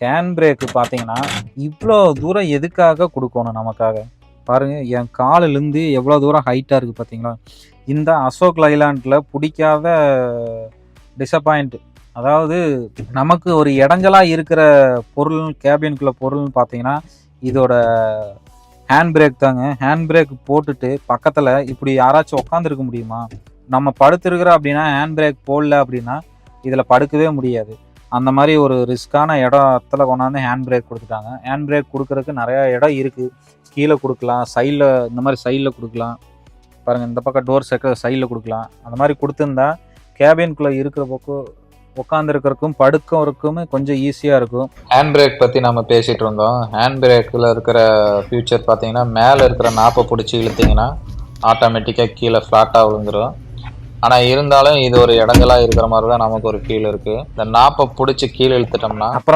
Hand brake பார்த்தீங்கன்னா இவ்வளோ தூரம் எதுக்காக கொடுக்கணும் நமக்காக? பாருங்கள், என் காலிலேருந்து எவ்வளோ தூரம் ஹைட்டாக இருக்குது பார்த்தீங்களா? இந்த அசோக் லைலாண்டில் பிடிக்காத டிசப்பாயிண்ட், அதாவது நமக்கு ஒரு இடைஞ்சலாக இருக்கிற பொருள் கேபினுக்குள்ள பொருள்னு பார்த்தீங்கன்னா இதோட ஹேண்ட் பிரேக் தாங்க. ஹேண்ட் பிரேக் போட்டுட்டு பக்கத்தில் இப்படி யாராச்சும் உட்காந்துருக்க முடியுமா? நம்ம படுத்துருக்குற அப்படின்னா ஹேண்ட் பிரேக் போடல அப்படின்னா இதில் படுக்கவே முடியாது. அந்த மாதிரி ஒரு ரிஸ்க்கான இடத்துல கொண்டாந்து ஹேண்ட் பிரேக் கொடுத்துட்டாங்க. ஹேண்ட் பிரேக் கொடுக்குறதுக்கு நிறையா இடம் இருக்குது. கீழே கொடுக்கலாம், சைடில் இந்த மாதிரி சைடில் கொடுக்கலாம். பாருங்கள், இந்த பக்கம் டோர் சைடில் கொடுக்கலாம். அந்த மாதிரி கொடுத்துருந்தா கேபின்குள்ளே இருக்கிற பக்கம் உட்காந்துருக்கிறதுக்கும் படுக்கிறதுக்கும் கொஞ்சம் ஈஸியாக இருக்கும். ஹேண்ட் பிரேக் பற்றி நம்ம பேசிகிட்டு இருந்தோம். ஹேண்ட் பிரேக்கில் இருக்கிற ஃபியூச்சர் பார்த்தீங்கன்னா மேலே இருக்கிற நாப்பை பிடிச்சி இழுத்திங்கன்னா ஆட்டோமேட்டிக்காக கீழே ஃப்ளாட்டாக விழுந்துடும். ஆனால் இருந்தாலும் இது ஒரு இடங்களாக இருக்கிற மாதிரி தான் நமக்கு ஒரு ஃபீல் இருக்குது. இந்த நாப்பை பிடிச்சி கீழே இழுத்துட்டோம்னா அப்புறம்